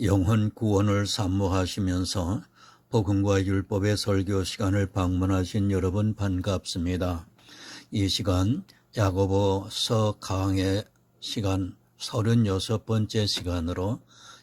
영혼 구원을 사모하시면서 복음과 율법의 설교 시간을 방문하신 여러분 반갑습니다. 이 시간 야고보서 강의 시간 36번째 시간으로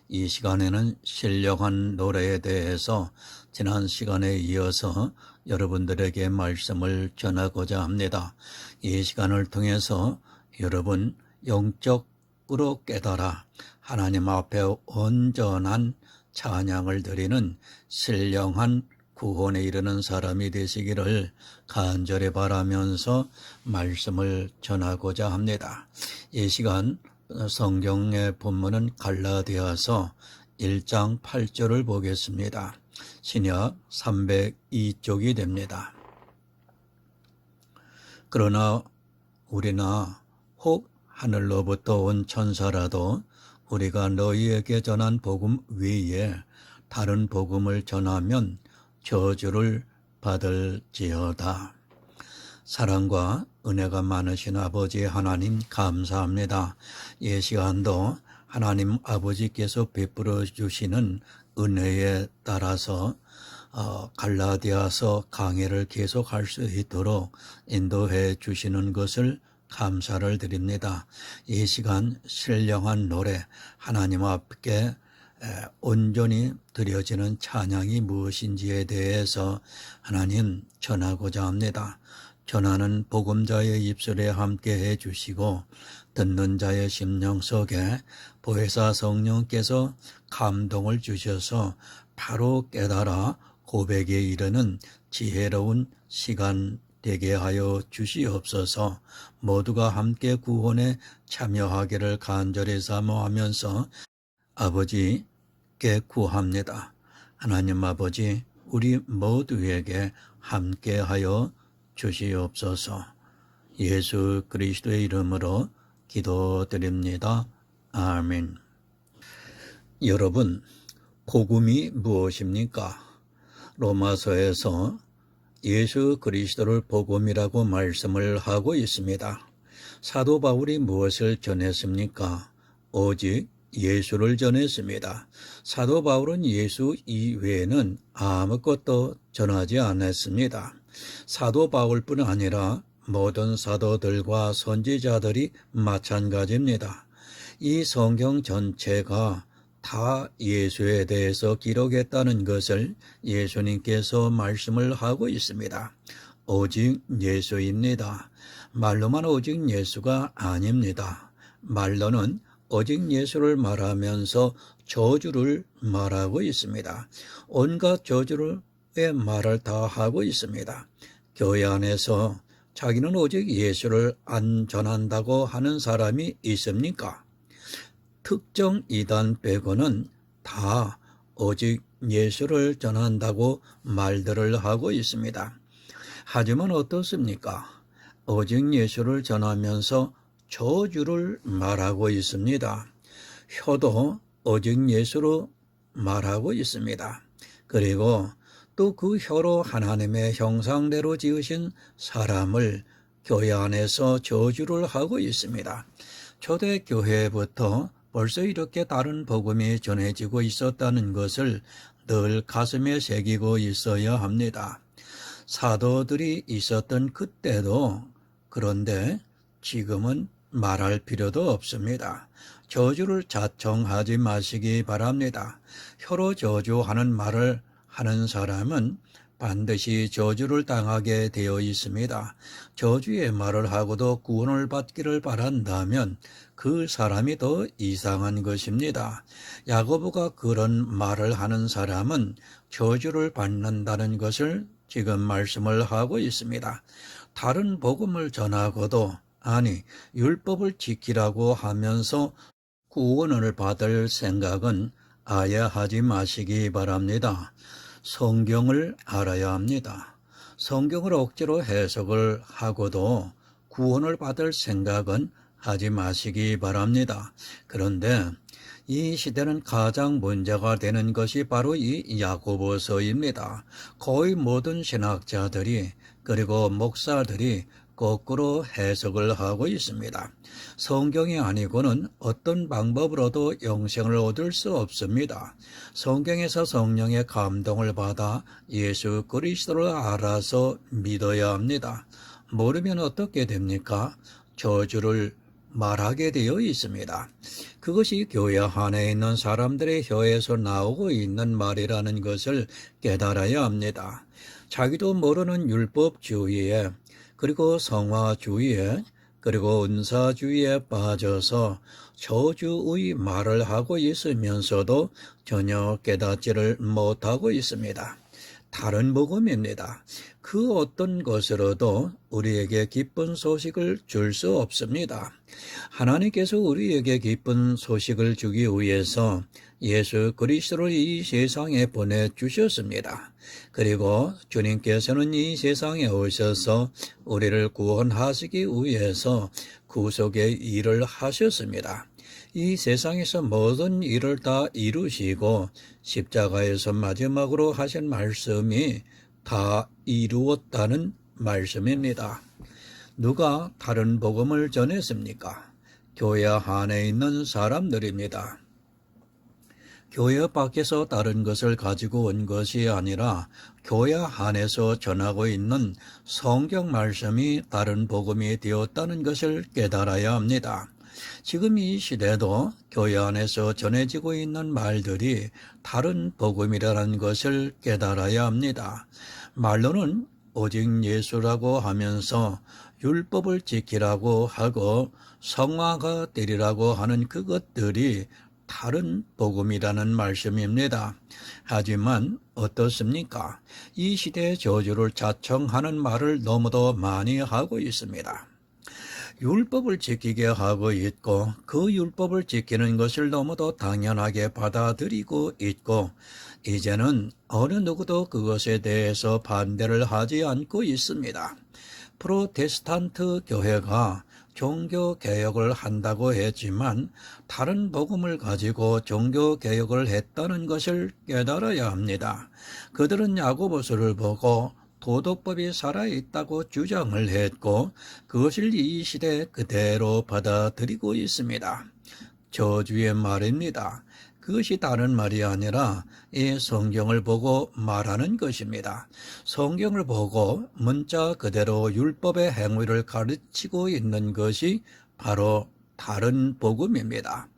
이 시간에는 신령한 노래에 대해서 지난 시간에 이어서 여러분들에게 말씀을 전하고자 합니다. 이 시간을 통해서 여러분 영적으로 깨달아 하나님 앞에 온전한 찬양을 드리는 신령한 구원에 이르는 사람이 되시기를 간절히 바라면서 말씀을 전하고자 합니다. 이 시간 성경의 본문은 갈라디아서 1장 8절을 보겠습니다. 신약 302쪽이 됩니다. 그러나 우리나 혹 하늘로부터 온 천사라도 우리가 너희에게 전한 복음 외에 다른 복음을 전하면 저주를 받을지어다. 사랑과 은혜가 많으신 아버지 하나님 감사합니다. 이 시간도 하나님 아버지께서 베풀어 주시는 은혜에 따라서 갈라디아서 강해를 계속할 수 있도록 인도해 주시는 것을 감사를 드립니다. 이 시간 신령한 노래 하나님 앞에 온전히 드려지는 찬양이 무엇인지에 대해서 하나님 전하고자 합니다. 전하는 복음자의 입술에 함께해 주시고 듣는 자의 심령 속에 보혜사 성령께서 감동을 주셔서 바로 깨달아 고백에 이르는 지혜로운 시간 되게 하여 주시옵소서. 모두가 함께 구원에 참여하기를 간절히 사모하면서 아버지께 구합니다. 하나님 아버지, 우리 모두에게 함께하여 주시옵소서. 예수 그리스도의 이름으로 기도드립니다. 아멘. 여러분, 복음이 무엇입니까? 로마서에서 예수 그리스도를 복음이라고 말씀을 하고 있습니다. 사도 바울이 무엇을 전했습니까? 오직 예수를 전했습니다. 사도 바울은 예수 이외에는 아무것도 전하지 않았습니다. 사도 바울뿐 아니라 모든 사도들과 선지자들이 마찬가지입니다. 이 성경 전체가 다 예수에 대해서 기록했다는 것을 예수님께서 말씀을 하고 있습니다. 오직 예수입니다. 말로만 오직 예수가 아닙니다. 말로는 오직 예수를 말하면서 저주를 말하고 있습니다. 온갖 저주를 말을 다 하고 있습니다. 교회 안에서 자기는 오직 예수를 안 전한다고 하는 사람이 있습니까? 특정 이단 빼고는 다 오직 예수를 전한다고 말들을 하고 있습니다. 하지만 어떻습니까? 오직 예수를 전하면서 저주를 말하고 있습니다. 혀도 오직 예수로 말하고 있습니다. 그리고 또 그 혀로 하나님의 형상대로 지으신 사람을 교회 안에서 저주를 하고 있습니다. 초대교회부터 벌써 이렇게 다른 복음이 전해지고 있었다는 것을 늘 가슴에 새기고 있어야 합니다. 사도들이 있었던 그때도 그런데 지금은 말할 필요도 없습니다. 저주를 자청하지 마시기 바랍니다. 혀로 저주하는 말을 하는 사람은 반드시 저주를 당하게 되어 있습니다. 저주의 말을 하고도 구원을 받기를 바란다면 그 사람이 더 이상한 것입니다. 야고보가 그런 말을 하는 사람은 저주를 받는다는 것을 지금 말씀을 하고 있습니다. 다른 복음을 전하고도 아니 율법을 지키라고 하면서 구원을 받을 생각은 아예 하지 마시기 바랍니다. 성경을 알아야 합니다. 성경을 억지로 해석을 하고도 구원을 받을 생각은 하지 마시기 바랍니다. 그런데 이 시대는 가장 문제가 되는 것이 바로 이 야고보서입니다. 거의 모든 신학자들이 그리고 목사들이 거꾸로 해석을 하고 있습니다. 성경이 아니고는 어떤 방법으로도 영생을 얻을 수 없습니다. 성경에서 성령의 감동을 받아 예수 그리스도를 알아서 믿어야 합니다. 모르면 어떻게 됩니까? 저주를 말하게 되어 있습니다. 그것이 교회 안에 있는 사람들의 혀에서 나오고 있는 말이라는 것을 깨달아야 합니다. 자기도 모르는 율법주의에 그리고 성화주의에 그리고 은사주의에 빠져서 저주의 말을 하고 있으면서도 전혀 깨닫지를 못하고 있습니다. 다른 복음입니다. 그 어떤 것으로도 우리에게 기쁜 소식을 줄 수 없습니다. 하나님께서 우리에게 기쁜 소식을 주기 위해서 예수 그리스도를 이 세상에 보내주셨습니다. 그리고 주님께서는 이 세상에 오셔서 우리를 구원하시기 위해서 구속의 일을 하셨습니다. 이 세상에서 모든 일을 다 이루시고 십자가에서 마지막으로 하신 말씀이 다 이루었다는 말씀입니다. 누가 다른 복음을 전했습니까? 교회 안에 있는 사람들입니다. 교회 밖에서 다른 것을 가지고 온 것이 아니라 교회 안에서 전하고 있는 성경 말씀이 다른 복음이 되었다는 것을 깨달아야 합니다. 지금 이 시대도 교회 안에서 전해지고 있는 말들이 다른 복음이라는 것을 깨달아야 합니다. 말로는 오직 예수라고 하면서 율법을 지키라고 하고 성화가 되리라고 하는 그것들이 다른 복음이라는 말씀입니다. 하지만 어떻습니까? 이 시대의 저주를 자청하는 말을 너무도 많이 하고 있습니다. 율법을 지키게 하고 있고 그 율법을 지키는 것을 너무도 당연하게 받아들이고 있고 이제는 어느 누구도 그것에 대해서 반대를 하지 않고 있습니다. 프로테스탄트 교회가 종교개혁을 한다고 했지만 다른 복음을 가지고 종교개혁을 했다는 것을 깨달아야 합니다. 그들은 야고보서를 보고 도덕법이 살아있다고 주장을 했고 그것을 이 시대에 그대로 받아들이고 있습니다. 저주의 말입니다. 그것이 다른 말이 아니라 이 성경을 보고 말하는 것입니다. 성경을 보고 문자 그대로 율법의 행위를 가르치고 있는 것이 바로 다른 복음입니다.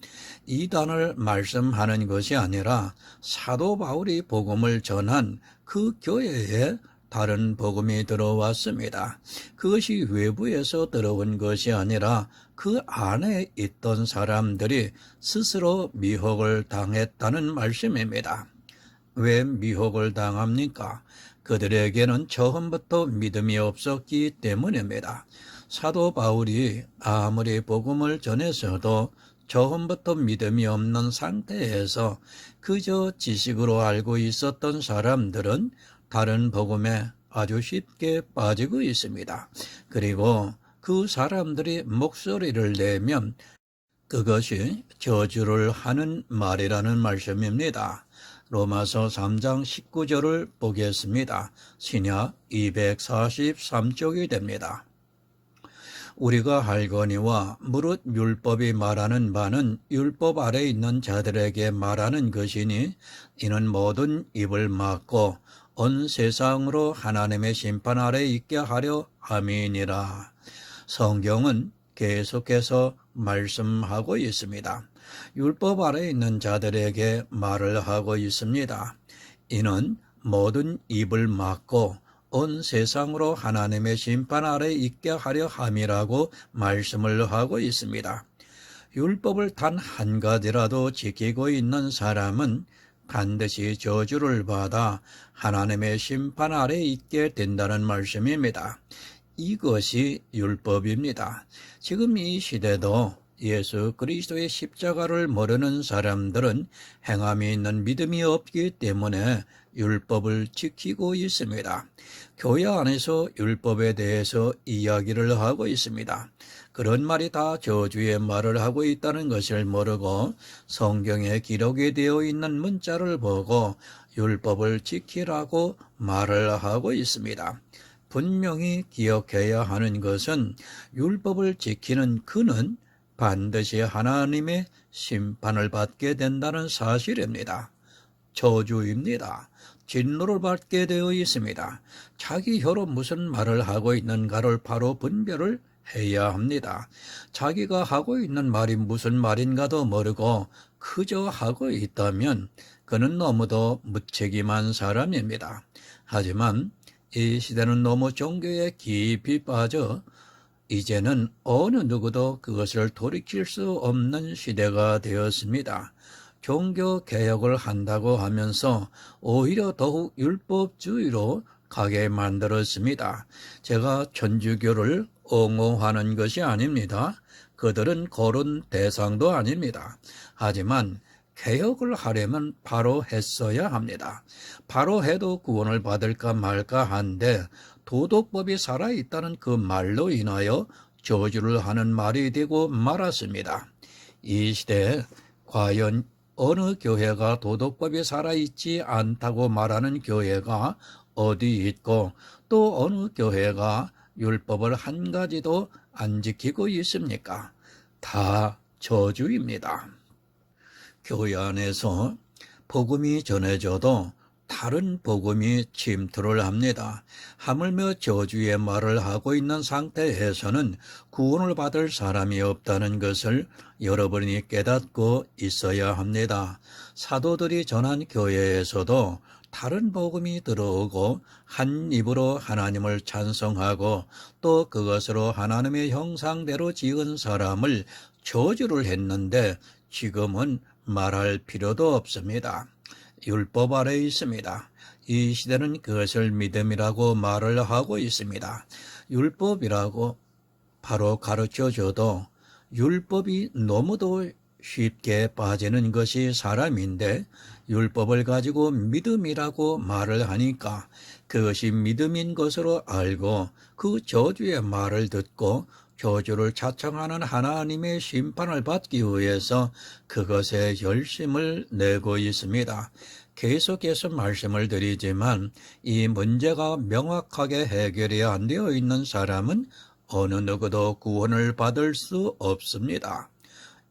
이단을 말씀하는 것이 아니라 사도 바울이 복음을 전한 그 교회에 다른 복음이 들어왔습니다. 그것이 외부에서 들어온 것이 아니라 그 안에 있던 사람들이 스스로 미혹을 당했다는 말씀입니다. 왜 미혹을 당합니까? 그들에게는 처음부터 믿음이 없었기 때문입니다. 사도 바울이 아무리 복음을 전했어도 처음부터 믿음이 없는 상태에서 그저 지식으로 알고 있었던 사람들은 다른 복음에 아주 쉽게 빠지고 있습니다. 그리고 그 사람들이 목소리를 내면 그것이 저주를 하는 말이라는 말씀입니다. 로마서 3장 19절을 보겠습니다. 신약 243쪽이 됩니다. 우리가 알거니와 무릇 율법이 말하는 바는 율법 아래 있는 자들에게 말하는 것이니 이는 모든 입을 막고 온 세상으로 하나님의 심판 아래 있게 하려 함이니라. 성경은 계속해서 말씀하고 있습니다. 율법 아래 있는 자들에게 말을 하고 있습니다. 이는 모든 입을 막고 온 세상으로 하나님의 심판 아래 있게 하려 함이라고 말씀을 하고 있습니다. 율법을 단 한 가지라도 지키고 있는 사람은 반드시 저주를 받아 하나님의 심판 아래 있게 된다는 말씀입니다. 이것이 율법입니다. 지금 이 시대도 예수 그리스도의 십자가를 모르는 사람들은 행함이 있는 믿음이 없기 때문에 율법을 지키고 있습니다. 교회 안에서 율법에 대해서 이야기를 하고 있습니다. 그런 말이 다 저주의 말을 하고 있다는 것을 모르고 성경에 기록이 되어 있는 문자를 보고 율법을 지키라고 말을 하고 있습니다. 분명히 기억해야 하는 것은 율법을 지키는 그는 반드시 하나님의 심판을 받게 된다는 사실입니다. 저주입니다. 진노를 받게 되어 있습니다. 자기 혀로 무슨 말을 하고 있는가를 바로 분별을 해야 합니다. 자기가 하고 있는 말이 무슨 말인가도 모르고 그저 하고 있다면 그는 너무도 무책임한 사람입니다. 하지만 이 시대는 너무 종교에 깊이 빠져 이제는 어느 누구도 그것을 돌이킬 수 없는 시대가 되었습니다. 종교 개혁을 한다고 하면서 오히려 더욱 율법주의로 가게 만들었습니다. 제가 천주교를 옹호하는 것이 아닙니다. 그들은 거론 대상도 아닙니다. 하지만 개혁을 하려면 바로 했어야 합니다. 바로 해도 구원을 받을까 말까 한데 도덕법이 살아있다는 그 말로 인하여 저주를 하는 말이 되고 말았습니다. 이 시대에 과연 어느 교회가 도덕법이 살아있지 않다고 말하는 교회가 어디 있고 또 어느 교회가 율법을 한 가지도 안 지키고 있습니까? 다 저주입니다. 교회 안에서 복음이 전해져도 다른 복음이 침투를 합니다. 하물며 저주의 말을 하고 있는 상태에서는 구원을 받을 사람이 없다는 것을 여러분이 깨닫고 있어야 합니다. 사도들이 전한 교회에서도 다른 복음이 들어오고 한 입으로 하나님을 찬송하고 또 그것으로 하나님의 형상대로 지은 사람을 저주를 했는데 지금은 말할 필요도 없습니다. 율법 아래에 있습니다. 이 시대는 그것을 믿음이라고 말을 하고 있습니다. 율법이라고 바로 가르쳐줘도 율법이 너무도 쉽게 빠지는 것이 사람인데 율법을 가지고 믿음이라고 말을 하니까 그것이 믿음인 것으로 알고 그 저주의 말을 듣고 저주를 자청하는 하나님의 심판을 받기 위해서 그것에 열심을 내고 있습니다. 계속해서 말씀을 드리지만 이 문제가 명확하게 해결이 안 되어 있는 사람은 어느 누구도 구원을 받을 수 없습니다.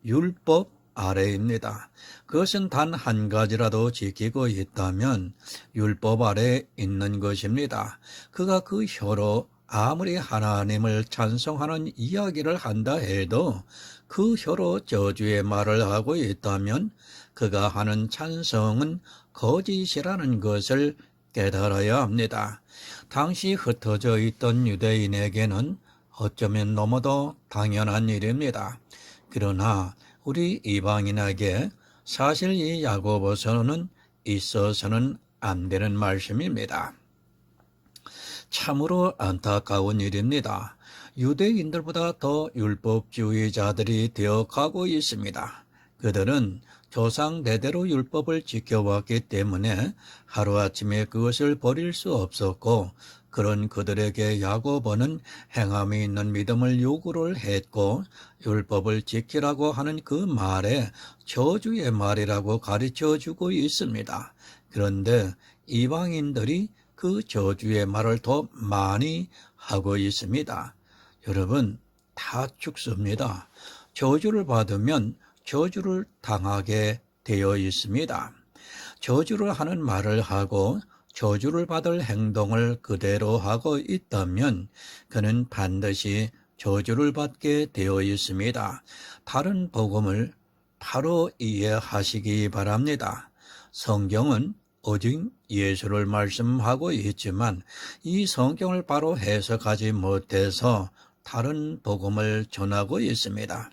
율법 아래입니다. 그것은 단 한 가지라도 지키고 있다면 율법 아래에 있는 것입니다. 그가 그 혀로 아무리 하나님을 찬송하는 이야기를 한다 해도 그 혀로 저주의 말을 하고 있다면 그가 하는 찬송은 거짓이라는 것을 깨달아야 합니다. 당시 흩어져 있던 유대인에게는 어쩌면 너무도 당연한 일입니다. 그러나 우리 이방인에게 사실 이 야고보서는 있어서는 안 되는 말씀입니다. 참으로 안타까운 일입니다. 유대인들보다 더 율법주의자들이 되어가고 있습니다. 그들은 조상 대대로 율법을 지켜왔기 때문에 하루아침에 그것을 버릴 수 없었고 그런 그들에게 야고보는 행함이 있는 믿음을 요구를 했고 율법을 지키라고 하는 그 말에 저주의 말이라고 가르쳐주고 있습니다. 그런데 이방인들이 그 저주의 말을 더 많이 하고 있습니다. 여러분, 다 죽습니다. 저주를 받으면 저주를 당하게 되어 있습니다. 저주를 하는 말을 하고 저주를 받을 행동을 그대로 하고 있다면 그는 반드시 저주를 받게 되어 있습니다. 다른 복음을 바로 이해하시기 바랍니다. 성경은 오직 예수를 말씀하고 있지만 이 성경을 바로 해석하지 못해서 다른 복음을 전하고 있습니다.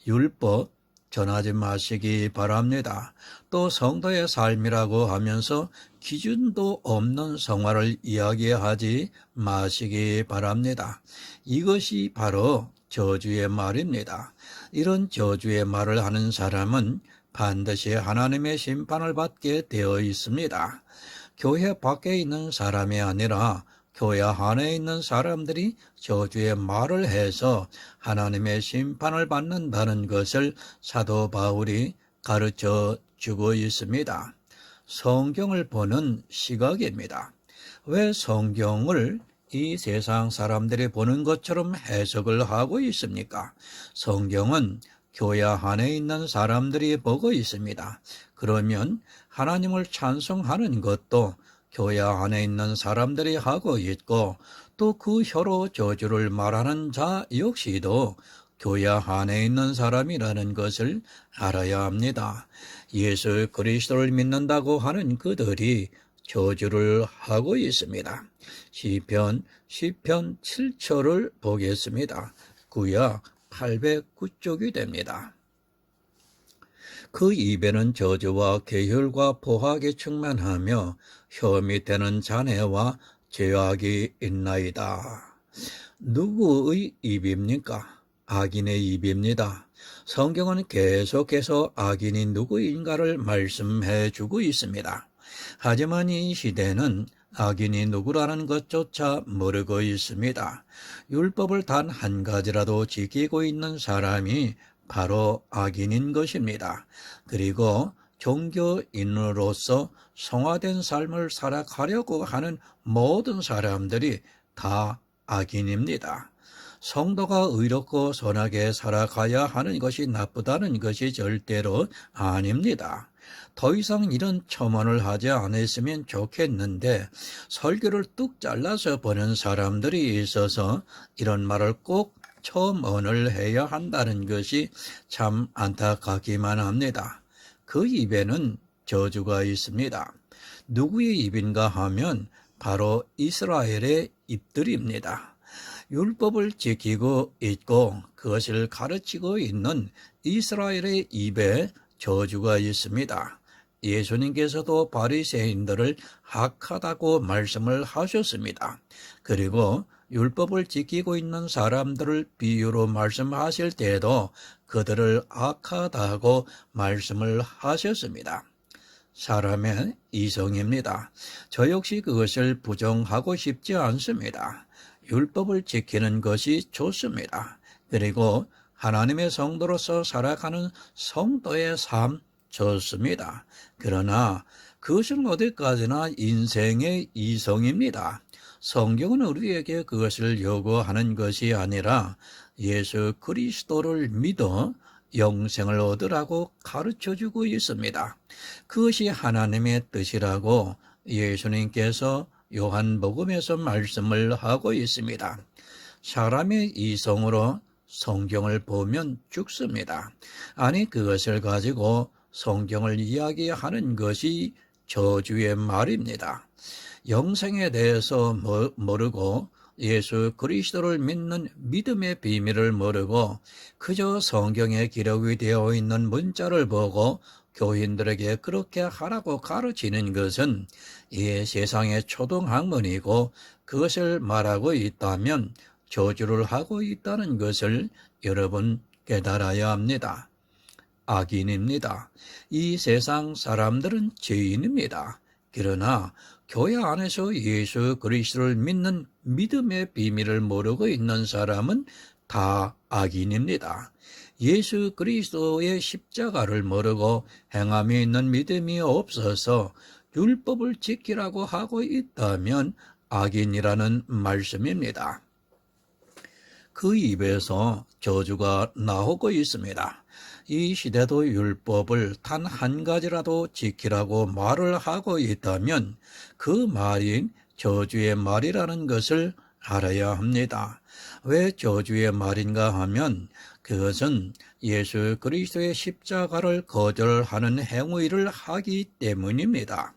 율법 전하지 마시기 바랍니다. 또 성도의 삶이라고 하면서 기준도 없는 생활을 이야기하지 마시기 바랍니다. 이것이 바로 저주의 말입니다. 이런 저주의 말을 하는 사람은 반드시 하나님의 심판을 받게 되어 있습니다. 교회 밖에 있는 사람이 아니라 교회 안에 있는 사람들이 저주의 말을 해서 하나님의 심판을 받는다는 것을 사도 바울이 가르쳐 주고 있습니다. 성경을 보는 시각입니다. 왜 성경을 이 세상 사람들이 보는 것처럼 해석을 하고 있습니까? 성경은 교회 안에 있는 사람들이 보고 있습니다. 그러면 하나님을 찬송하는 것도 교회 안에 있는 사람들이 하고 있고, 또 그 혀로 저주를 말하는 자 역시도 교회 안에 있는 사람이라는 것을 알아야 합니다. 예수 그리스도를 믿는다고 하는 그들이 저주를 하고 있습니다. 시편 7절을 보겠습니다. 구약 809쪽이 됩니다. 그 입에는 저주와 계율과 포악이 충만하며 혀 밑에는 잔해와 죄악이 있나이다. 누구의 입입니까? 악인의 입입니다. 성경은 계속해서 악인이 누구인가를 말씀해 주고 있습니다. 하지만 이 시대는 악인이 누구라는 것조차 모르고 있습니다. 율법을 단 한 가지라도 지키고 있는 사람이 바로 악인인 것입니다. 그리고 종교인으로서 성화된 삶을 살아가려고 하는 모든 사람들이 다 악인입니다. 성도가 의롭고 선하게 살아가야 하는 것이 나쁘다는 것이 절대로 아닙니다. 더 이상 이런 첨언을 하지 않았으면 좋겠는데 설교를 뚝 잘라서 보는 사람들이 있어서 이런 말을 꼭 첨언을 해야 한다는 것이 참 안타깝기만 합니다. 그 입에는 저주가 있습니다. 누구의 입인가 하면 바로 이스라엘의 입들입니다. 율법을 지키고 있고 그것을 가르치고 있는 이스라엘의 입에 저주가 있습니다. 예수님께서도 바리새인들을 악하다고 말씀을 하셨습니다. 그리고 율법을 지키고 있는 사람들을 비유로 말씀하실 때에도 그들을 악하다고 말씀을 하셨습니다. 사람의 이성입니다. 저 역시 그것을 부정하고 싶지 않습니다. 율법을 지키는 것이 좋습니다. 그리고 하나님의 성도로서 살아가는 성도의 삶 좋습니다. 그러나 그것은 어디까지나 인생의 이성입니다. 성경은 우리에게 그것을 요구하는 것이 아니라 예수 그리스도를 믿어 영생을 얻으라고 가르쳐주고 있습니다. 그것이 하나님의 뜻이라고 예수님께서 요한복음에서 말씀을 하고 있습니다. 사람의 이성으로 성경을 보면 죽습니다. 아니 그것을 가지고 성경을 이야기하는 것이 저주의 말입니다. 영생에 대해서 모르고 예수 그리스도를 믿는 믿음의 비밀을 모르고 그저 성경에 기록이 되어 있는 문자를 보고 교인들에게 그렇게 하라고 가르치는 것은 이 세상의 초등학문이고 그것을 말하고 있다면 저주를 하고 있다는 것을 여러분 깨달아야 합니다. 악인입니다. 이 세상 사람들은 죄인입니다. 그러나 교회 안에서 예수 그리스도를 믿는 믿음의 비밀을 모르고 있는 사람은 다 악인입니다. 예수 그리스도의 십자가를 모르고 행함이 있는 믿음이 없어서 율법을 지키라고 하고 있다면 악인이라는 말씀입니다. 그 입에서 저주가 나오고 있습니다. 이 시대도 율법을 단 한 가지라도 지키라고 말을 하고 있다면 그 말이 저주의 말이라는 것을 알아야 합니다. 왜 저주의 말인가 하면 그것은 예수 그리스도의 십자가를 거절하는 행위를 하기 때문입니다.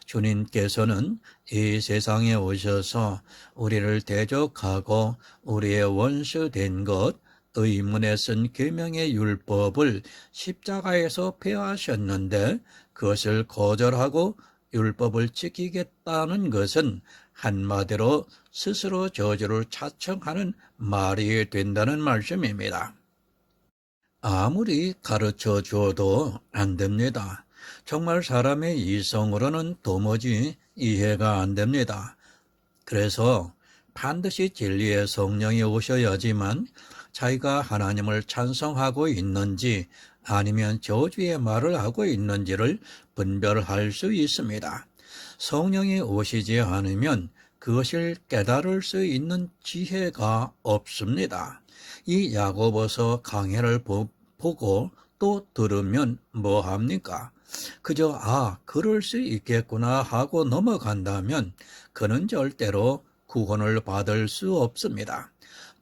주님께서는 이 세상에 오셔서 우리를 대적하고 우리의 원수 된 것, 의문에 쓴 계명의 율법을 십자가에서 폐하셨는데 그것을 거절하고 율법을 지키겠다는 것은 한마디로 스스로 저주를 자청하는 말이 된다는 말씀입니다. 아무리 가르쳐 주어도 안 됩니다. 정말 사람의 이성으로는 도무지 이해가 안 됩니다. 그래서 반드시 진리의 성령이 오셔야지만 자기가 하나님을 찬송하고 있는지 아니면 저주의 말을 하고 있는지를 분별할 수 있습니다. 성령이 오시지 않으면 그것을 깨달을 수 있는 지혜가 없습니다. 이 야고보서 강해를 보고 또 들으면 뭐합니까? 그저 그럴 수 있겠구나 하고 넘어간다면 그는 절대로 구원을 받을 수 없습니다.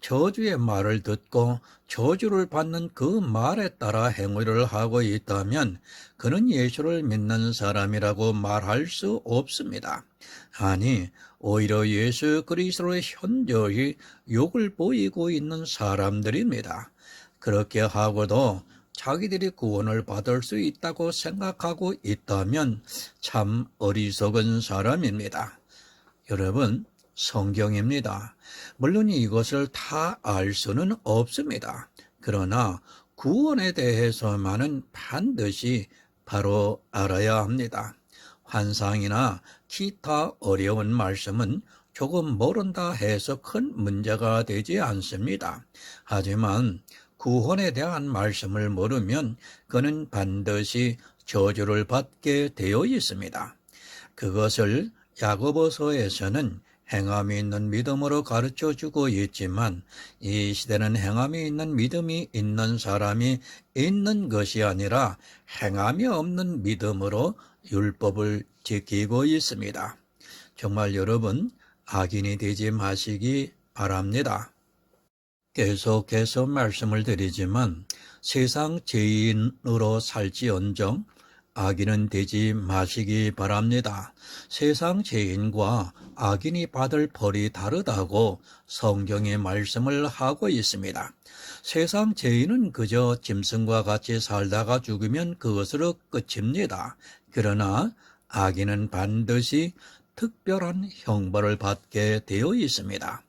저주의 말을 듣고 저주를 받는 그 말에 따라 행위를 하고 있다면 그는 예수를 믿는 사람이라고 말할 수 없습니다. 아니, 오히려 예수 그리스도의 현저히 욕을 보이고 있는 사람들입니다. 그렇게 하고도 자기들이 구원을 받을 수 있다고 생각하고 있다면 참 어리석은 사람입니다. 여러분, 성경입니다. 물론 이것을 다 알 수는 없습니다. 그러나 구원에 대해서만은 반드시 바로 알아야 합니다. 환상이나 기타 어려운 말씀은 조금 모른다 해서 큰 문제가 되지 않습니다. 하지만 구원에 대한 말씀을 모르면 그는 반드시 저주를 받게 되어 있습니다. 그것을 야고보서에서는 행함이 있는 믿음으로 가르쳐주고 있지만 이 시대는 행함이 있는 믿음이 있는 사람이 있는 것이 아니라 행함이 없는 믿음으로 율법을 지키고 있습니다. 정말 여러분 악인이 되지 마시기 바랍니다. 계속해서 말씀을 드리지만 세상 죄인으로 살지언정 악인은 되지 마시기 바랍니다. 세상 죄인과 악인이 받을 벌이 다르다고 성경의 말씀을 하고 있습니다. 세상 죄인은 그저 짐승과 같이 살다가 죽으면 그것으로 끝입니다. 그러나 악인은 반드시 특별한 형벌을 받게 되어 있습니다.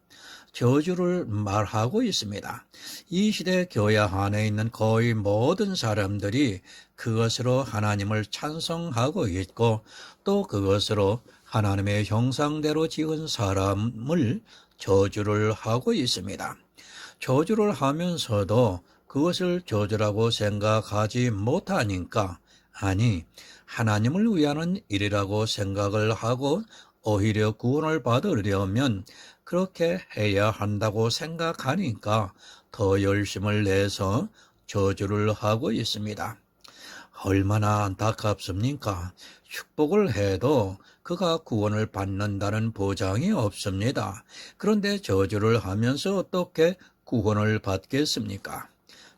저주를 말하고 있습니다. 이 시대 교회 안에 있는 거의 모든 사람들이 그것으로 하나님을 찬송하고 있고 또 그것으로 하나님의 형상대로 지은 사람을 저주를 하고 있습니다. 저주를 하면서도 그것을 저주라고 생각하지 못하니까 하나님을 위하는 일이라고 생각을 하고 오히려 구원을 받으려면 그렇게 해야 한다고 생각하니까 더 열심을 내서 저주를 하고 있습니다. 얼마나 안타깝습니까? 축복을 해도 그가 구원을 받는다는 보장이 없습니다. 그런데 저주를 하면서 어떻게 구원을 받겠습니까?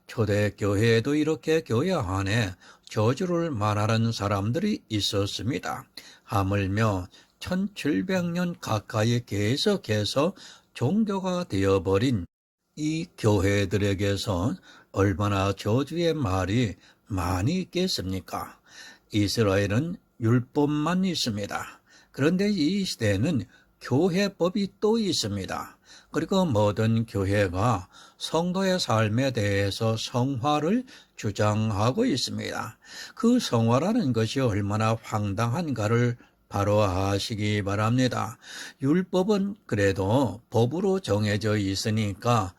초대교회에도 이렇게 교회 안에 저주를 말하는 사람들이 있었습니다. 하물며 1700년 가까이 계속해서 종교가 되어버린 이 교회들에게서 얼마나 저주의 말이 많이 있겠습니까? 이스라엘은 율법만 있습니다. 그런데 이 시대에는 교회법이 또 있습니다. 그리고 모든 교회가 성도의 삶에 대해서 성화를 주장하고 있습니다. 그 성화라는 것이 얼마나 황당한가를 바로 아시기 바랍니다. 율법은 그래도 법으로 정해져 있으니까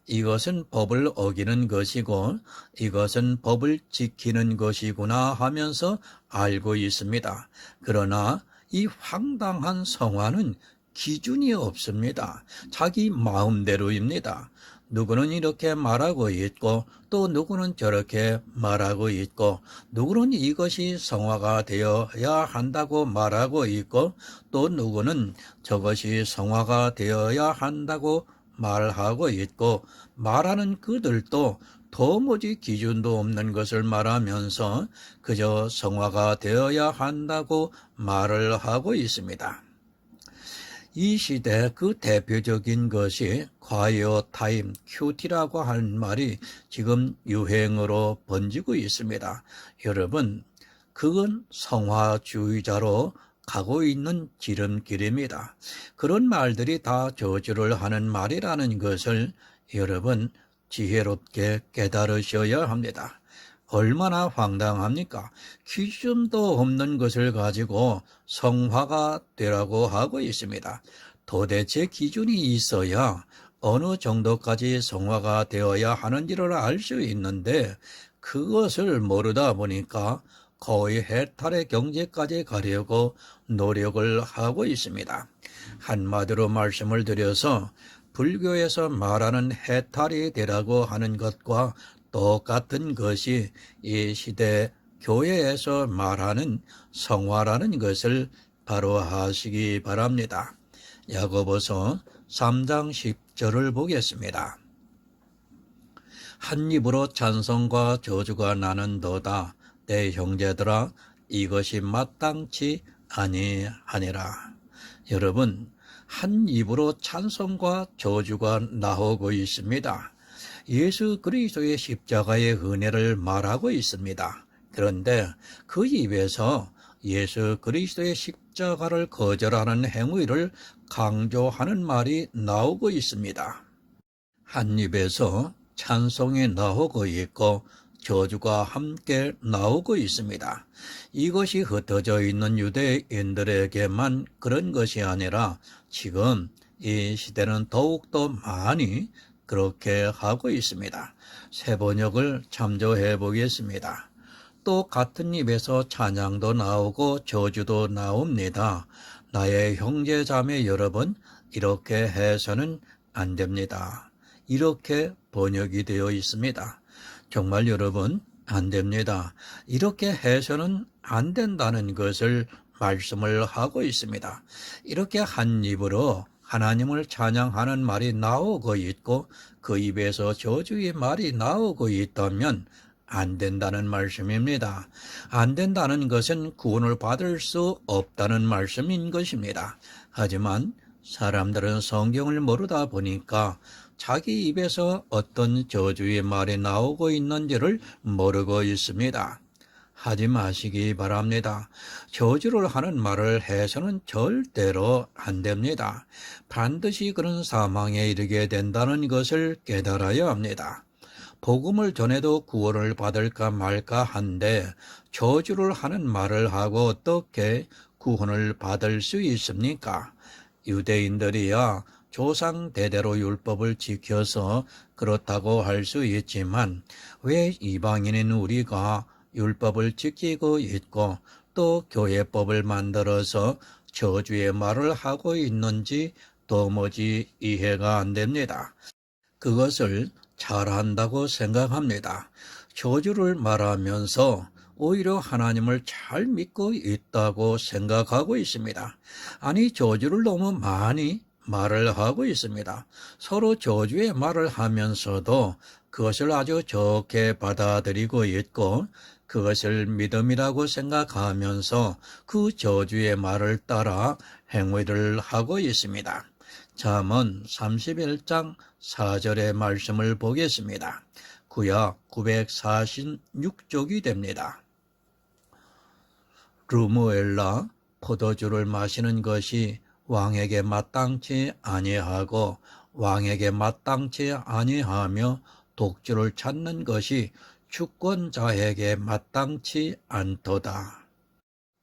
이것은 법을 어기는 것이고 이것은 법을 지키는 것이구나 하면서 알고 있습니다. 그러나 이 황당한 성화는 기준이 없습니다. 자기 마음대로입니다. 누구는 이렇게 말하고 있고 또 누구는 저렇게 말하고 있고 누구는 이것이 성화가 되어야 한다고 말하고 있고 또 누구는 저것이 성화가 되어야 한다고 말하고 있고 말하는 그들도 도무지 기준도 없는 것을 말하면서 그저 성화가 되어야 한다고 말을 하고 있습니다. 이 시대 그 대표적인 것이 콰이어 타임, 큐티라고 하는 말이 지금 유행으로 번지고 있습니다. 여러분, 그건 성화주의자로 가고 있는 지름길입니다. 그런 말들이 다 저주를 하는 말이라는 것을 여러분 지혜롭게 깨달으셔야 합니다. 얼마나 황당합니까? 기준도 없는 것을 가지고 성화가 되라고 하고 있습니다. 도대체 기준이 있어야 어느 정도까지 성화가 되어야 하는지를 알 수 있는데 그것을 모르다 보니까 거의 해탈의 경지까지 가려고 노력을 하고 있습니다. 한마디로 말씀을 드려서 불교에서 말하는 해탈이 되라고 하는 것과 똑같은 것이 이 시대 교회에서 말하는 성화라는 것을 바로 하시기 바랍니다. 야고보서 3장 10절을 보겠습니다. 한 입으로 찬송과 저주가 나는도다. 내 형제들아, 이것이 마땅치 아니하니라. 여러분, 한 입으로 찬송과 저주가 나오고 있습니다. 예수 그리스도의 십자가의 은혜를 말하고 있습니다. 그런데 그 입에서 예수 그리스도의 십자가를 거절하는 행위를 강조하는 말이 나오고 있습니다. 한 입에서 찬송이 나오고 있고 저주가 함께 나오고 있습니다. 이것이 흩어져 있는 유대인들에게만 그런 것이 아니라 지금 이 시대는 더욱더 많이 그렇게 하고 있습니다. 새 번역을 참조해 보겠습니다. 또 같은 입에서 찬양도 나오고 저주도 나옵니다. 나의 형제 자매 여러분, 이렇게 해서는 안 됩니다. 이렇게 번역이 되어 있습니다. 정말 여러분, 안 됩니다. 이렇게 해서는 안 된다는 것을 말씀을 하고 있습니다. 이렇게 한 입으로 하나님을 찬양하는 말이 나오고 있고 그 입에서 저주의 말이 나오고 있다면 안 된다는 말씀입니다. 안 된다는 것은 구원을 받을 수 없다는 말씀인 것입니다. 하지만 사람들은 성경을 모르다 보니까 자기 입에서 어떤 저주의 말이 나오고 있는지를 모르고 있습니다. 하지 마시기 바랍니다. 저주를 하는 말을 해서는 절대로 안 됩니다. 반드시 그런 사망에 이르게 된다는 것을 깨달아야 합니다. 복음을 전해도 구원을 받을까 말까 한데 저주를 하는 말을 하고 어떻게 구원을 받을 수 있습니까? 유대인들이야 조상 대대로 율법을 지켜서 그렇다고 할 수 있지만 왜 이방인인 우리가 율법을 지키고 있고 또 교회법을 만들어서 저주의 말을 하고 있는지 도무지 이해가 안 됩니다. 그것을 잘한다고 생각합니다. 저주를 말하면서 오히려 하나님을 잘 믿고 있다고 생각하고 있습니다. 아니, 저주를 너무 많이 말을 하고 있습니다. 서로 저주의 말을 하면서도 그것을 아주 좋게 받아들이고 있고 그것을 믿음이라고 생각하면서 그 저주의 말을 따라 행위를 하고 있습니다. 잠언 31장 4절의 말씀을 보겠습니다. 구약 946쪽이 됩니다. 르무엘라, 포도주를 마시는 것이 왕에게 마땅치 아니하고 왕에게 마땅치 아니하며 독주를 찾는 것이 주권자에게 마땅치 않도다.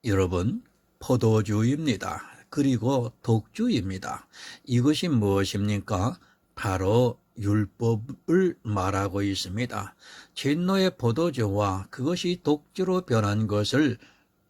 여러분, 포도주입니다. 그리고 독주입니다. 이것이 무엇입니까? 바로 율법을 말하고 있습니다. 진노의 포도주와 그것이 독주로 변한 것을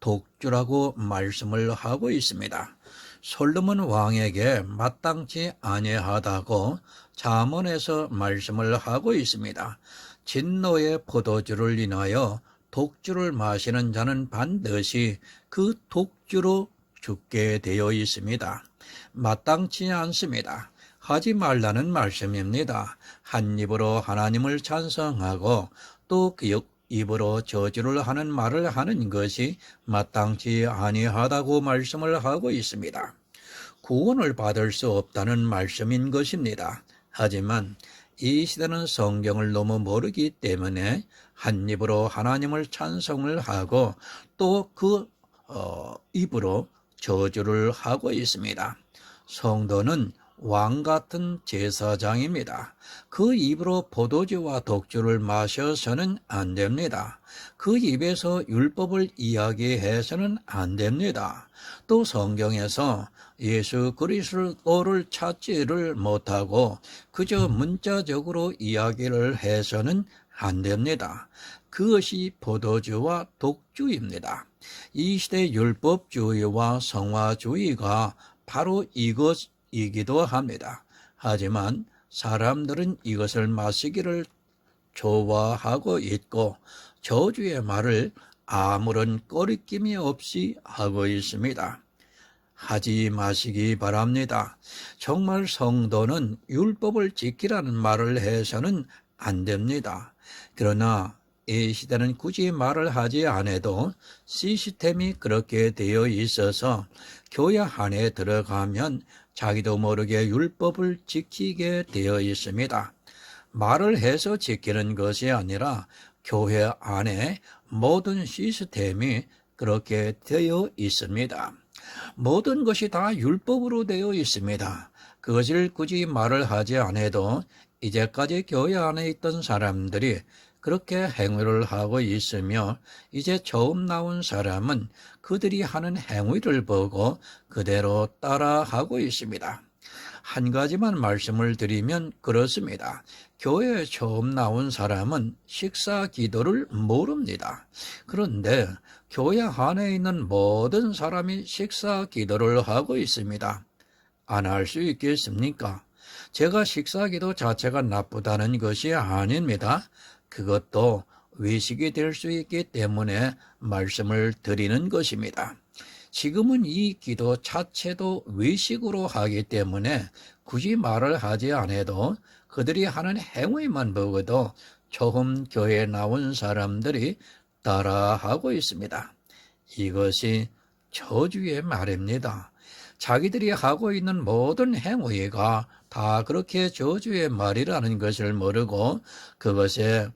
독주라고 말씀을 하고 있습니다. 솔로몬 왕에게 마땅치 아니하다고 잠언에서 말씀을 하고 있습니다. 진노의 포도주를 인하여 독주를 마시는 자는 반드시 그 독주로 죽게 되어 있습니다. 마땅치 않습니다. 하지 말라는 말씀입니다. 한 입으로 하나님을 찬송하고 또 그 입으로 저주를 하는 말을 하는 것이 마땅치 아니하다고 말씀을 하고 있습니다. 구원을 받을 수 없다는 말씀인 것입니다. 하지만 이 시대는 성경을 너무 모르기 때문에 한 입으로 하나님을 찬송을 하고 또 그 입으로 저주를 하고 있습니다. 성도는 왕 같은 제사장입니다. 그 입으로 포도주와 독주를 마셔서는 안 됩니다. 그 입에서 율법을 이야기해서는 안 됩니다. 또 성경에서 예수 그리스도를 찾지를 못하고 그저 문자적으로 이야기를 해서는 안 됩니다. 그것이 포도주와 독주입니다. 이 시대 율법주의와 성화주의가 바로 이것이기도 합니다. 하지만 사람들은 이것을 마시기를 좋아하고 있고 저주의 말을 아무런 꺼리낌이 없이 하고 있습니다. 하지 마시기 바랍니다. 정말 성도는 율법을 지키라는 말을 해서는 안 됩니다. 그러나 이 시대는 굳이 말을 하지 않아도 시스템이 그렇게 되어 있어서 교회 안에 들어가면 자기도 모르게 율법을 지키게 되어 있습니다. 말을 해서 지키는 것이 아니라 교회 안에 모든 시스템이 그렇게 되어 있습니다. 모든 것이 다 율법으로 되어 있습니다. 그것을 굳이 말을 하지 않아도 이제까지 교회 안에 있던 사람들이 그렇게 행위를 하고 있으며 이제 처음 나온 사람은 그들이 하는 행위를 보고 그대로 따라하고 있습니다. 한 가지만 말씀을 드리면 그렇습니다. 교회에 처음 나온 사람은 식사 기도를 모릅니다. 그런데 교회 안에 있는 모든 사람이 식사 기도를 하고 있습니다. 안 할 수 있겠습니까? 제가 식사 기도 자체가 나쁘다는 것이 아닙니다. 그것도 외식이 될 수 있기 때문에 말씀을 드리는 것입니다. 지금은 이 기도 자체도 외식으로 하기 때문에 굳이 말을 하지 않아도 그들이 하는 행위만 보고도 처음 교회에 나온 사람들이 따라하고 있습니다. 이것이 저주의 말입니다. 자기들이 하고 있는 모든 행위가 다 그렇게 저주의 말이라는 것을 모르고 그것에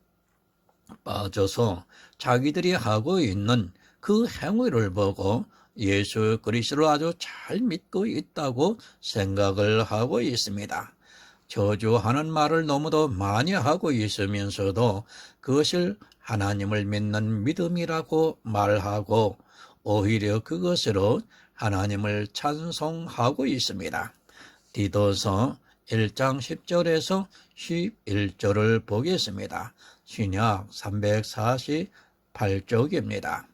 빠져서 자기들이 하고 있는 그 행위를 보고 예수 그리스도를 아주 잘 믿고 있다고 생각을 하고 있습니다. 저주하는 말을 너무도 많이 하고 있으면서도 그것을 하나님을 믿는 믿음이라고 말하고 오히려 그것으로 하나님을 찬송하고 있습니다. 디도서 1장 10절에서 11절을 보겠습니다. 신약 348쪽입니다.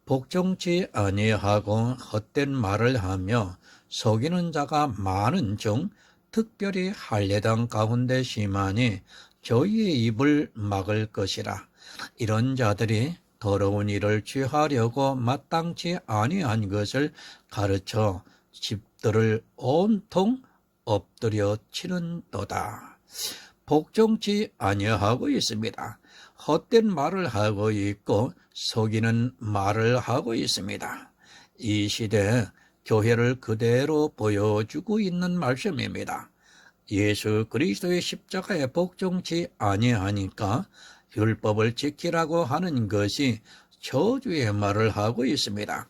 복종치 아니하고 헛된 말을 하며 속이는 자가 많은 중 특별히 할례당 가운데 심하니 저희의 입을 막을 것이라. 이런 자들이 더러운 일을 취하려고 마땅치 아니한 것을 가르쳐 집들을 온통 엎드려 치는도다. 복종치 아니하고 있습니다. 헛된 말을 하고 있고 속이는 말을 하고 있습니다. 이 시대에 교회를 그대로 보여주고 있는 말씀입니다. 예수 그리스도의 십자가에 복종치 아니하니까 율법을 지키라고 하는 것이 저주의 말을 하고 있습니다.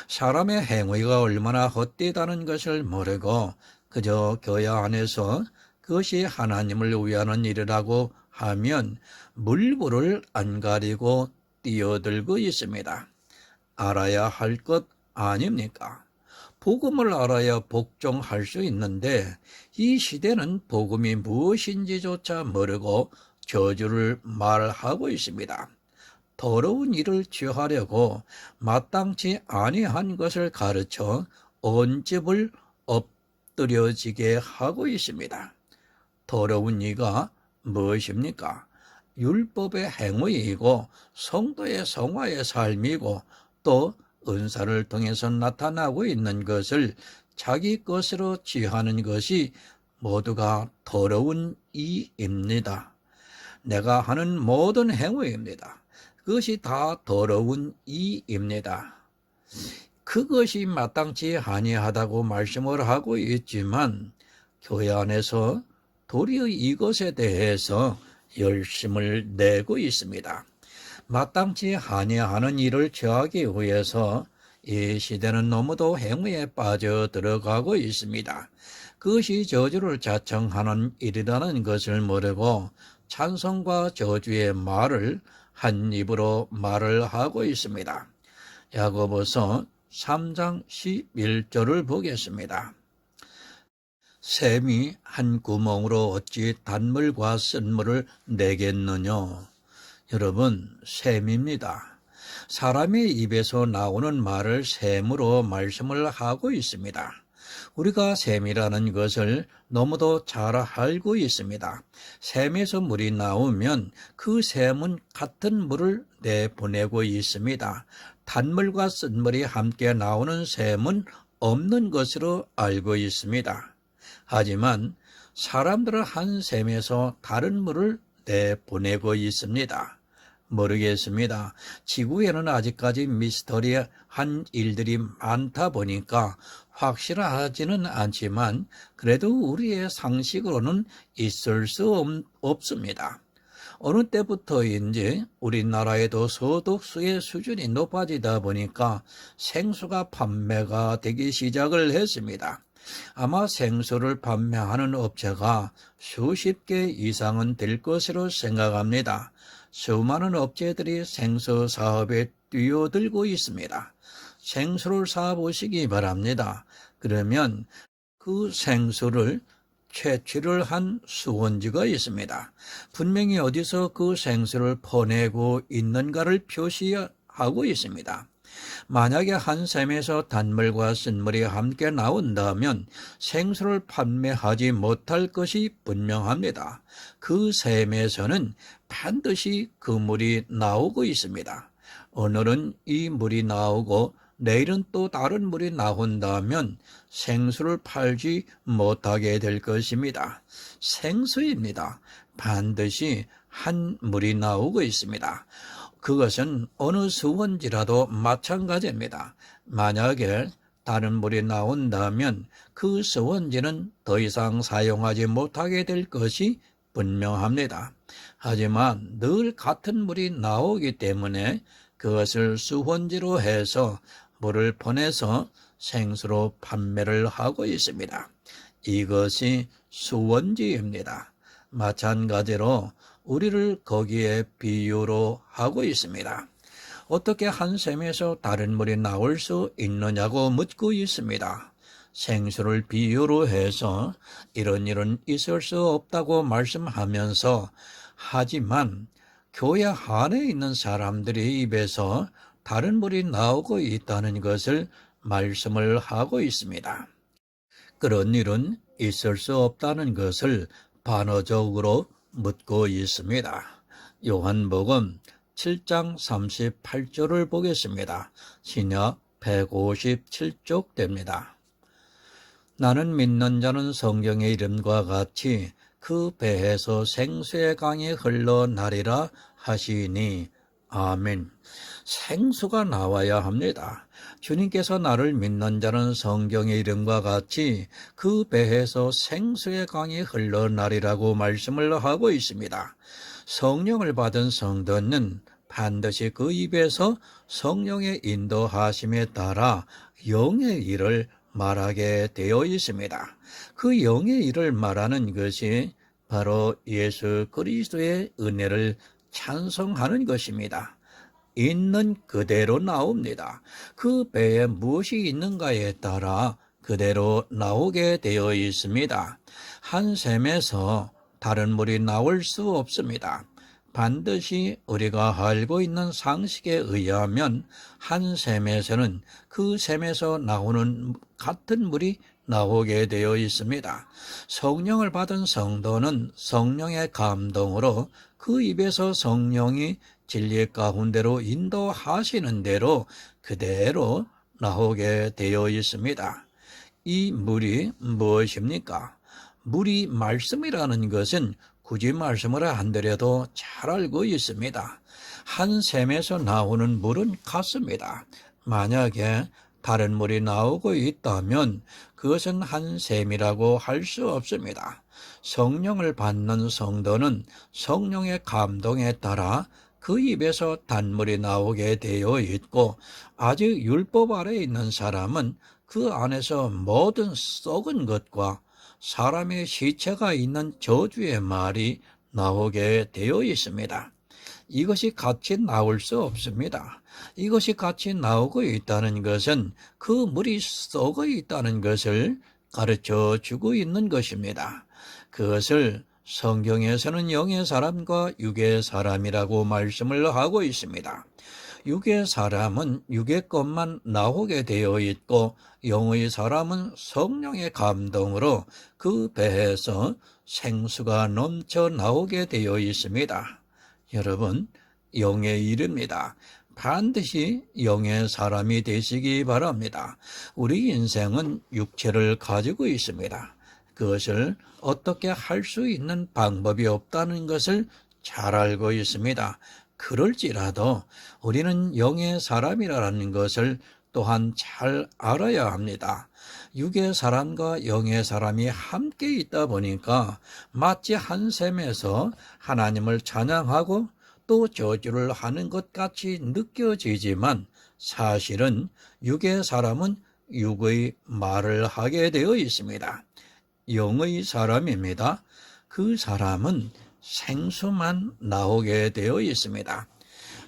사람의 행위가 얼마나 헛되다는 것을 모르고 그저 교회 안에서 그것이 하나님을 위하는 일이라고 하면 물불을 안 가리고 뛰어들고 있습니다. 알아야 할 것 아닙니까? 복음을 알아야 복종할 수 있는데 이 시대는 복음이 무엇인지조차 모르고 저주를 말하고 있습니다. 더러운 일을 취하려고 마땅치 아니한 것을 가르쳐 온 집을 엎드려지게 하고 있습니다. 더러운 이가 무엇입니까? 율법의 행위이고 성도의 성화의 삶이고 또 은사를 통해서 나타나고 있는 것을 자기 것으로 취하는 것이 모두가 더러운 이입니다. 내가 하는 모든 행위입니다. 그것이 다 더러운 이입니다. 그것이 마땅치 아니하다고 말씀을 하고 있지만 교회 안에서 도리어 이것에 대해서 열심을 내고 있습니다. 마땅치 아니하는 일을 취하기 위해서 이 시대는 너무도 행위에 빠져 들어가고 있습니다. 그것이 저주를 자청하는 일이라는 것을 모르고 찬송과 저주의 말을 한 입으로 말을 하고 있습니다. 야고보서 3장 11절을 보겠습니다. 샘이 한 구멍으로 어찌 단물과 쓴물을 내겠느냐. 여러분, 샘입니다. 사람의 입에서 나오는 말을 샘으로 말씀을 하고 있습니다. 우리가 샘이라는 것을 너무도 잘 알고 있습니다. 샘에서 물이 나오면 그 샘은 같은 물을 내보내고 있습니다. 단물과 쓴물이 함께 나오는 샘은 없는 것으로 알고 있습니다. 하지만 사람들은 한 샘에서 다른 물을 내보내고 있습니다. 모르겠습니다. 지구에는 아직까지 미스터리한 일들이 많다 보니까 확실하지는 않지만 그래도 우리의 상식으로는 있을 수 없습니다. 어느 때부터인지 우리나라에도 소득수의 수준이 높아지다 보니까 생수가 판매가 되기 시작을 했습니다. 아마 생수를 판매하는 업체가 수십 개 이상은 될 것으로 생각합니다. 수많은 업체들이 생수 사업에 뛰어들고 있습니다. 생수를 사보시기 바랍니다. 그러면 그 생수를 채취를 한 수원지가 있습니다. 분명히 어디서 그 생수를 퍼내고 있는가를 표시하고 있습니다. 만약에 한 샘에서 단물과 쓴물이 함께 나온다면 생수를 판매하지 못할 것이 분명합니다. 그 샘에서는 반드시 그 물이 나오고 있습니다. 오늘은 이 물이 나오고 내일은 또 다른 물이 나온다면 생수를 팔지 못하게 될 것입니다. 생수입니다. 반드시 한 물이 나오고 있습니다. 그것은 어느 수원지라도 마찬가지입니다. 만약에 다른 물이 나온다면 그 수원지는 더 이상 사용하지 못하게 될 것이 분명합니다. 하지만 늘 같은 물이 나오기 때문에 그것을 수원지로 해서 물을 보내서 생수로 판매를 하고 있습니다. 이것이 수원지입니다. 마찬가지로 우리를 거기에 비유로 하고 있습니다. 어떻게 한 샘에서 다른 물이 나올 수 있느냐고 묻고 있습니다. 생수를 비유로 해서 이런 일은 있을 수 없다고 말씀하면서 하지만 교회 안에 있는 사람들의 입에서 다른 물이 나오고 있다는 것을 말씀을 하고 있습니다. 그런 일은 있을 수 없다는 것을 반어적으로 묻고 있습니다. 요한복음 7장 38절을 보겠습니다. 신약 157쪽 됩니다. 나는 믿는 자는 성경의 이름과 같이 그 배에서 생수의 강이 흘러나리라 하시니 아멘. 생수가 나와야 합니다. 주님께서 나를 믿는 자는 성경의 이름과 같이 그 배에서 생수의 강이 흘러나리라고 말씀을 하고 있습니다. 성령을 받은 성도는 반드시 그 입에서 성령의 인도하심에 따라 영의 일을 말하게 되어 있습니다. 그 영의 일을 말하는 것이 바로 예수 그리스도의 은혜를 찬송하는 것입니다. 있는 그대로 나옵니다. 그 배에 무엇이 있는가에 따라 그대로 나오게 되어 있습니다. 한 샘에서 다른 물이 나올 수 없습니다. 반드시 우리가 알고 있는 상식에 의하면 한 샘에서는 그 샘에서 나오는 같은 물이 나오게 되어 있습니다. 성령을 받은 성도는 성령의 감동으로 그 입에서 성령이 진리 가운데로 인도하시는 대로 그대로 나오게 되어 있습니다. 이 물이 무엇입니까? 물이 말씀이라는 것은 굳이 말씀을 안 드려도 잘 알고 있습니다. 한 샘에서 나오는 물은 같습니다. 만약에 다른 물이 나오고 있다면 그것은 한 샘이라고 할 수 없습니다. 성령을 받는 성도는 성령의 감동에 따라 그 입에서 단물이 나오게 되어 있고 아직 율법 아래에 있는 사람은 그 안에서 모든 썩은 것과 사람의 시체가 있는 저주의 말이 나오게 되어 있습니다. 이것이 같이 나올 수 없습니다. 이것이 같이 나오고 있다는 것은 그 물이 썩어 있다는 것을 가르쳐 주고 있는 것입니다. 그것을 성경에서는 영의 사람과 육의 사람이라고 말씀을 하고 있습니다. 육의 사람은 육의 것만 나오게 되어 있고 영의 사람은 성령의 감동으로 그 배에서 생수가 넘쳐 나오게 되어 있습니다. 여러분, 영의 일입니다. 반드시 영의 사람이 되시기 바랍니다. 우리 인생은 육체를 가지고 있습니다. 그것을 어떻게 할 수 있는 방법이 없다는 것을 잘 알고 있습니다. 그럴지라도 우리는 영의 사람이라는 것을 또한 잘 알아야 합니다. 육의 사람과 영의 사람이 함께 있다 보니까 마치 한 셈에서 하나님을 찬양하고 또 저주를 하는 것 같이 느껴지지만 사실은 육의 사람은 육의 말을 하게 되어 있습니다. 영의 사람입니다. 그 사람은 생수만 나오게 되어 있습니다.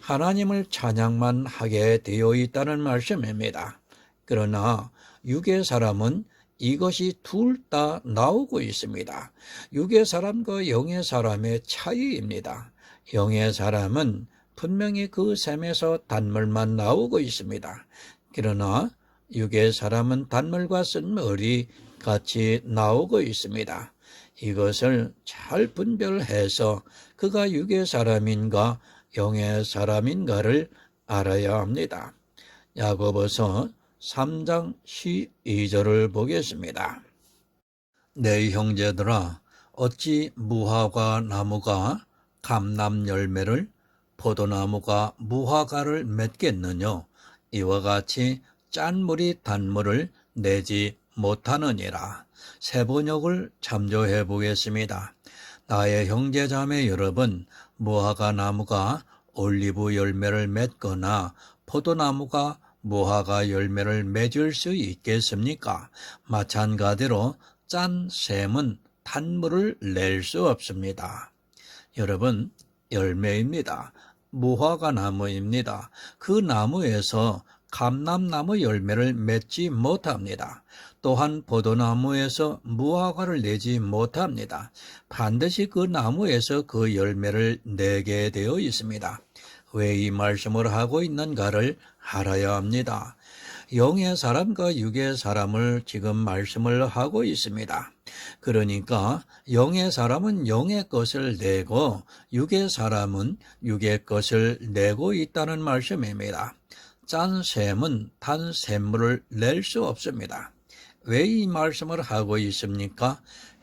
하나님을 찬양만 하게 되어 있다는 말씀입니다. 그러나 육의 사람은 이것이 둘 다 나오고 있습니다. 육의 사람과 영의 사람의 차이입니다. 영의 사람은 분명히 그 셈에서 단물만 나오고 있습니다. 그러나 육의 사람은 단물과 쓴물이 같이 나오고 있습니다. 이것을 잘 분별해서 그가 육의 사람인가 영의 사람인가를 알아야 합니다. 야고보서 3장 12절을 보겠습니다. 내 형제들아, 어찌 무화과 나무가 감람 열매를 포도나무가 무화과를 맺겠느냐? 이와 같이 짠 물이 단물을 내지 못하느니라. 세번역을 참조해 보겠습니다. 나의 형제자매 여러분, 무화과 나무가 올리브 열매를 맺거나 포도나무가 무화과 열매를 맺을 수 있겠습니까? 마찬가지로 짠 샘은 단물을 낼 수 없습니다. 여러분, 열매입니다. 무화과 나무입니다. 그 나무에서 감람나무 열매를 맺지 못합니다. 또한 포도나무에서 무화과를 내지 못합니다. 반드시 그 나무에서 그 열매를 내게 되어 있습니다. 왜 이 말씀을 하고 있는가를 알아야 합니다. 영의 사람과 육의 사람을 지금 말씀을 하고 있습니다. 그러니까 영의 사람은 영의 것을 내고 육의 사람은 육의 것을 내고 있다는 말씀입니다. 짠 샘은 단 샘물을 낼 수 없습니다. 왜 이 말씀을 하고 있습니까?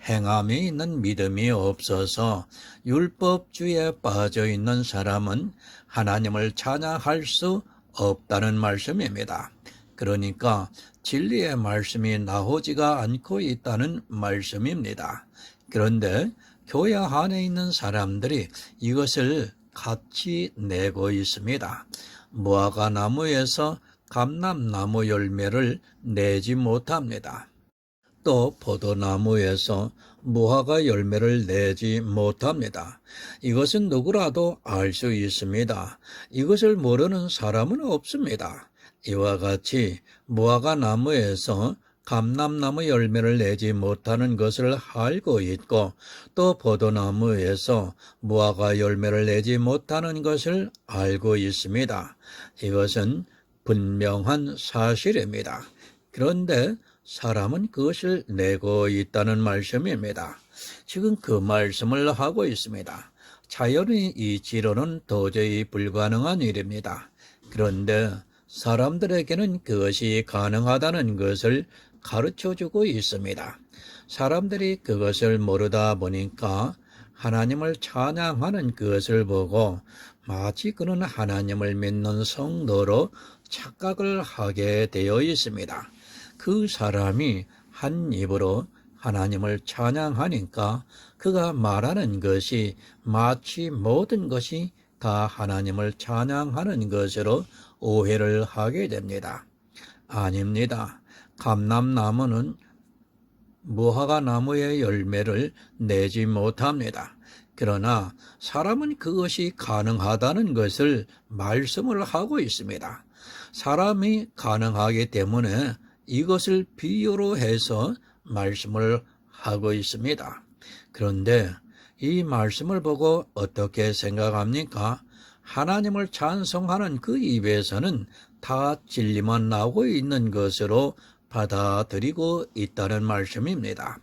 행함에 있는 믿음이 없어서 율법주의에 빠져 있는 사람은 하나님을 찬양할 수 없다는 말씀입니다. 그러니까 진리의 말씀이 나오지가 않고 있다는 말씀입니다. 그런데 교회 안에 있는 사람들이 이것을 같이 내고 있습니다. 무화과 나무에서 감람나무 열매를 내지 못합니다. 또 포도나무에서 무화과 열매를 내지 못합니다. 이것은 누구라도 알 수 있습니다. 이것을 모르는 사람은 없습니다. 이와 같이 무화과 나무에서 감람나무 열매를 내지 못하는 것을 알고 있고 또 포도나무에서 무화과 열매를 내지 못하는 것을 알고 있습니다. 이것은 분명한 사실입니다. 그런데 사람은 그것을 내고 있다는 말씀입니다. 지금 그 말씀을 하고 있습니다. 자연의 이치로는 도저히 불가능한 일입니다. 그런데 사람들에게는 그것이 가능하다는 것을 가르쳐주고 있습니다. 사람들이 그것을 모르다 보니까 하나님을 찬양하는 그것을 보고 마치 그는 하나님을 믿는 성도로 착각을 하게 되어 있습니다. 그 사람이 한 입으로 하나님을 찬양하니까 그가 말하는 것이 마치 모든 것이 다 하나님을 찬양하는 것으로 오해를 하게 됩니다. 아닙니다. 감람나무는 무화과 나무의 열매를 내지 못합니다. 그러나 사람은 그것이 가능하다는 것을 말씀을 하고 있습니다. 사람이 가능하기 때문에 이것을 비유로 해서 말씀을 하고 있습니다. 그런데 이 말씀을 보고 어떻게 생각합니까? 하나님을 찬송하는 그 입에서는 다 진리만 나오고 있는 것으로 받아들이고 있다는 말씀입니다.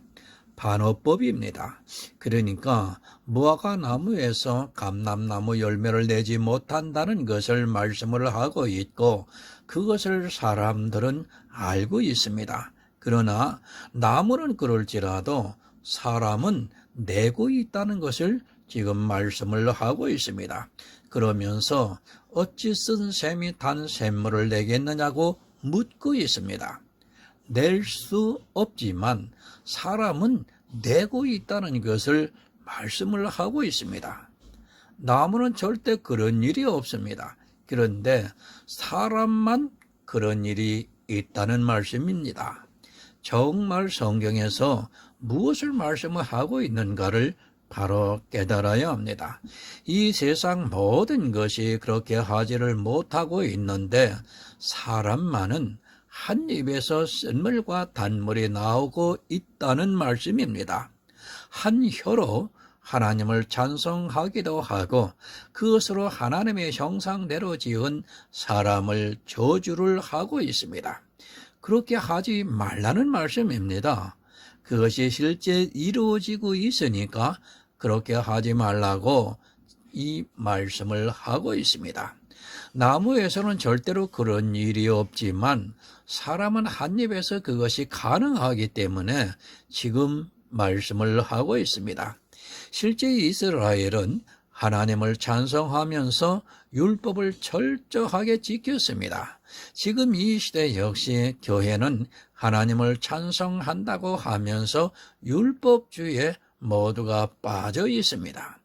반어법입니다. 그러니까 무화과 나무에서 감람나무 열매를 내지 못한다는 것을 말씀을 하고 있고 그것을 사람들은 알고 있습니다. 그러나 나무는 그럴지라도 사람은 내고 있다는 것을 지금 말씀을 하고 있습니다. 그러면서 어찌 쓴 셈이 단 샘물을 내겠느냐고 묻고 있습니다. 낼 수 없지만 사람은 내고 있다는 것을 말씀을 하고 있습니다. 나무는 절대 그런 일이 없습니다. 그런데 사람만 그런 일이 있다는 말씀입니다. 정말 성경에서 무엇을 말씀하고 있는가를 바로 깨달아야 합니다. 이 세상 모든 것이 그렇게 하지를 못하고 있는데 사람만은 한 입에서 쓴물과 단물이 나오고 있다는 말씀입니다. 한 혀로 하나님을 찬송하기도 하고 그것으로 하나님의 형상대로 지은 사람을 저주를 하고 있습니다. 그렇게 하지 말라는 말씀입니다. 그것이 실제 이루어지고 있으니까 그렇게 하지 말라고 이 말씀을 하고 있습니다. 나무에서는 절대로 그런 일이 없지만 사람은 한 입에서 그것이 가능하기 때문에 지금 말씀을 하고 있습니다. 실제 이스라엘은 하나님을 찬송하면서 율법을 철저하게 지켰습니다. 지금 이 시대 역시 교회는 하나님을 찬송한다고 하면서 율법주의에 모두가 빠져 있습니다.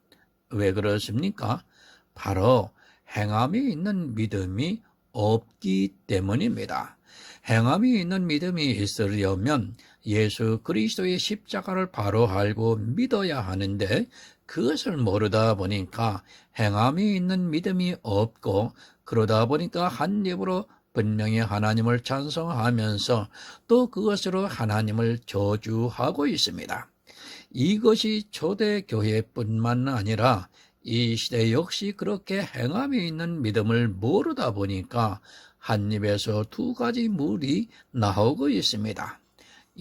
왜 그렇습니까? 바로 행함이 있는 믿음이 없기 때문입니다. 행함이 있는 믿음이 있으려면 예수 그리스도의 십자가를 바로 알고 믿어야 하는데 그것을 모르다 보니까 행함이 있는 믿음이 없고 그러다 보니까 한 입으로 분명히 하나님을 찬송하면서 또 그것으로 하나님을 저주하고 있습니다. 이것이 초대교회뿐만 아니라 이 시대 역시 그렇게 행함이 있는 믿음을 모르다 보니까 한 입에서 두 가지 물이 나오고 있습니다.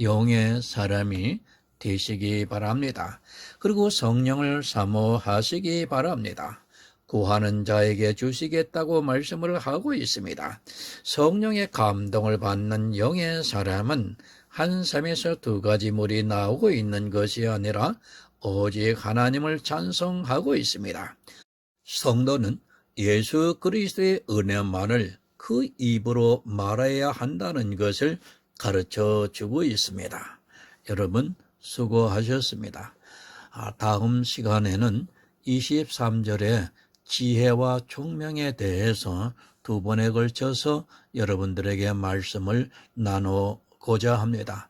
영의 사람이 되시기 바랍니다. 그리고 성령을 사모하시기 바랍니다. 구하는 자에게 주시겠다고 말씀을 하고 있습니다. 성령의 감동을 받는 영의 사람은 한 샘에서 두 가지 물이 나오고 있는 것이 아니라 오직 하나님을 찬송하고 있습니다. 성도는 예수 그리스도의 은혜만을 그 입으로 말해야 한다는 것을 가르쳐 주고 있습니다. 여러분 수고하셨습니다. 다음 시간에는 23절에 지혜와 총명에 대해서 두 번에 걸쳐서 여러분들에게 말씀을 나누고자 합니다.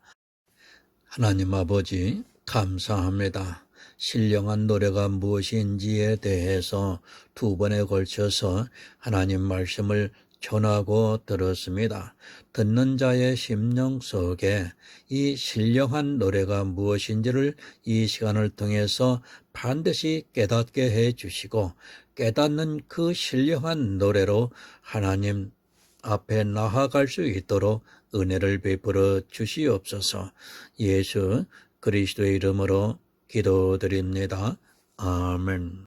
하나님 아버지 감사합니다. 신령한 노래가 무엇인지에 대해서 두 번에 걸쳐서 하나님 말씀을 전하고 들었습니다. 듣는 자의 심령 속에 이 신령한 노래가 무엇인지를 이 시간을 통해서 반드시 깨닫게 해 주시고 깨닫는 그 신령한 노래로 하나님 앞에 나아갈 수 있도록 은혜를 베풀어 주시옵소서. 예수 그리스도의 이름으로 기도드립니다. 아멘.